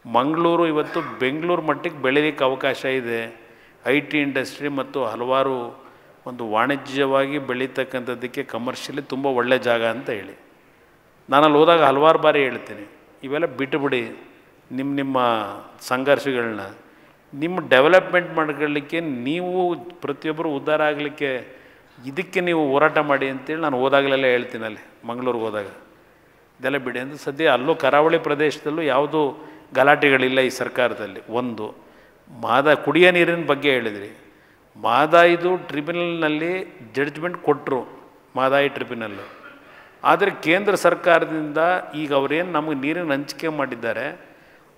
ಮಂಗಳೂರು ಇವತ್ತು ಬೆಂಗಳೂರು ಮಟ್ಟಿಗೆ ಬೆಳೀಲಿಕ್ಕೆ ಅವಕಾಶ ಇದೆ. ಐ ಟಿ ಇಂಡಸ್ಟ್ರಿ ಮತ್ತು ಹಲವಾರು ಒಂದು ವಾಣಿಜ್ಯವಾಗಿ ಬೆಳೀತಕ್ಕಂಥದ್ದಕ್ಕೆ ಕಮರ್ಷಿಯಲಿ ತುಂಬ ಒಳ್ಳೆಯ ಜಾಗ ಅಂತ ಹೇಳಿ ನಾನಲ್ಲಿ ಹೋದಾಗ ಹಲವಾರು ಬಾರಿ ಹೇಳ್ತೀನಿ, ಇವೆಲ್ಲ ಬಿಟ್ಟುಬಿಡಿ ನಿಮ್ಮ ಸಂಘರ್ಷಗಳನ್ನ. ನಿಮ್ಮ ಡೆವಲಪ್ಮೆಂಟ್ ಮಾಡ್ಕೊಳ್ಳಿಕ್ಕೆ ನೀವು ಪ್ರತಿಯೊಬ್ಬರು ಉದ್ಧಾರ ಆಗಲಿಕ್ಕೆ ಇದಕ್ಕೆ ನೀವು ಹೋರಾಟ ಮಾಡಿ ಅಂತೇಳಿ ನಾನು ಹೋದಾಗಲೆಲ್ಲ ಹೇಳ್ತೀನಿ. ಅಲ್ಲಿ ಮಂಗಳೂರಿಗೆ ಹೋದಾಗ ಇದೆಲ್ಲ ಬಿಡಿ ಅಂತ. ಸದ್ಯ ಅಲ್ಲೂ ಕರಾವಳಿ ಪ್ರದೇಶದಲ್ಲೂ ಯಾವುದೂ ಗಲಾಟೆಗಳಿಲ್ಲ ಈ ಸರ್ಕಾರದಲ್ಲಿ. ಒಂದು ಕುಡಿಯೋ ನೀರಿನ ಬಗ್ಗೆ ಹೇಳಿದ್ರಿ. ಮಾದಾಯಿದು ಟ್ರಿಬ್ಯುನಲ್ನಲ್ಲಿ ಜಡ್ಜ್ಮೆಂಟ್ ಕೊಟ್ಟರು, ಮಾದಾಯಿ ಟ್ರಿಬ್ಯುನಲ್ಲು. ಆದರೆ ಕೇಂದ್ರ ಸರ್ಕಾರದಿಂದ ಈಗ ಅವರೇನು ನಮಗೆ ನೀರಿನ ಹಂಚಿಕೆ ಮಾಡಿದ್ದಾರೆ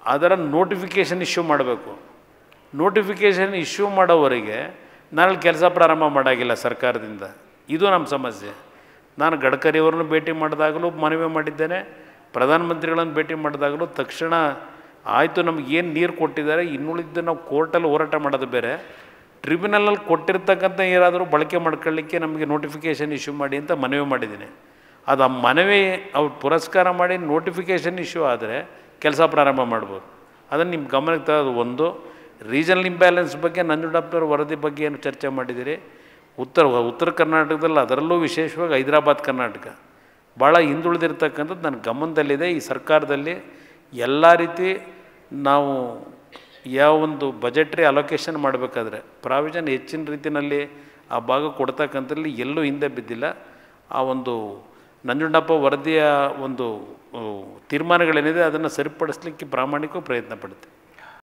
ಅದರ ನೋಟಿಫಿಕೇಷನ್ ಇಶ್ಯೂ ಮಾಡಬೇಕು. ನೋಟಿಫಿಕೇಷನ್ ಇಶ್ಯೂ ಮಾಡೋವರೆಗೆ ನಾನು ಕೆಲಸ ಪ್ರಾರಂಭ ಮಾಡೋಂಗಿಲ್ಲ ಸರ್ಕಾರದಿಂದ. ಇದು ನಮ್ಮ ಸಮಸ್ಯೆ. ನಾನು ಗಡ್ಕರಿಯವ್ರನ್ನ ಭೇಟಿ ಮಾಡಿದಾಗಲೂ ಮನವಿ ಮಾಡಿದ್ದೇನೆ, ಪ್ರಧಾನಮಂತ್ರಿಗಳನ್ನು ಭೇಟಿ ಮಾಡಿದಾಗಲೂ ತಕ್ಷಣ ಆಯಿತು ನಮಗೇನು ನೀರು ಕೊಟ್ಟಿದ್ದಾರೆ ಇನ್ನುಳಿದ್ದು ನಾವು ಕೋರ್ಟಲ್ಲಿ ಹೋರಾಟ ಮಾಡೋದು ಬೇರೆ, ಟ್ರಿಬ್ಯುನಲಲ್ಲಿ ಕೊಟ್ಟಿರ್ತಕ್ಕಂಥ ಏನಾದರೂ ಬಳಕೆ ಮಾಡ್ಕೊಳ್ಳಿಕ್ಕೆ ನಮಗೆ ನೋಟಿಫಿಕೇಷನ್ ಇಶ್ಯೂ ಮಾಡಿ ಅಂತ ಮನವಿ ಮಾಡಿದ್ದೀನಿ. ಅದು ಆ ಮನವಿ ಅವ್ರು ಪುರಸ್ಕಾರ ಮಾಡಿ ನೋಟಿಫಿಕೇಷನ್ ಇಶ್ಯೂ ಆದರೆ ಕೆಲಸ ಪ್ರಾರಂಭ ಮಾಡ್ಬೋದು. ಅದನ್ನು ನಿಮ್ಮ ಗಮನಕ್ಕೆ ತರೋದು. ಒಂದು ರೀಜನಲ್ ಇಂಬ್ಯಾಲೆನ್ಸ್ ಬಗ್ಗೆ ನಂಜುಂಡಪ್ಪನವ್ರ ವರದಿ ಬಗ್ಗೆ ಏನು ಚರ್ಚೆ ಮಾಡಿದ್ದೀರಿ, ಉತ್ತರ ಕರ್ನಾಟಕದಲ್ಲಿ ಅದರಲ್ಲೂ ವಿಶೇಷವಾಗಿ ಹೈದರಾಬಾದ್ ಕರ್ನಾಟಕ ಭಾಳ ಹಿಂದುಳಿದಿರ್ತಕ್ಕಂಥದ್ದು ನನ್ನ ಗಮನದಲ್ಲಿದೆ. ಈ ಸರ್ಕಾರದಲ್ಲಿ ಎಲ್ಲ ರೀತಿ ನಾವು ಯಾವ ಒಂದು ಬಜೆಟ್ರಿ ಅಲೋಕೇಶನ್ ಮಾಡಬೇಕಾದ್ರೆ ಪ್ರಾವಿಷನ್ ಹೆಚ್ಚಿನ ರೀತಿಯಲ್ಲಿ ಆ ಭಾಗ ಕೊಡ್ತಕ್ಕಂಥಲ್ಲಿ ಎಲ್ಲೂ ಹಿಂದೆ ಬಿದ್ದಿಲ್ಲ. ಆ ಒಂದು ನಂಜುಂಡಪ್ಪ ವರದಿಯ ಒಂದು ತೀರ್ಮಾನಗಳೇನಿದೆ ಅದನ್ನು ಸರಿಪಡಿಸಲಿಕ್ಕೆ ಪ್ರಾಮಾಣಿಕ ಪ್ರಯತ್ನ ಪಡ್ತೀವಿ.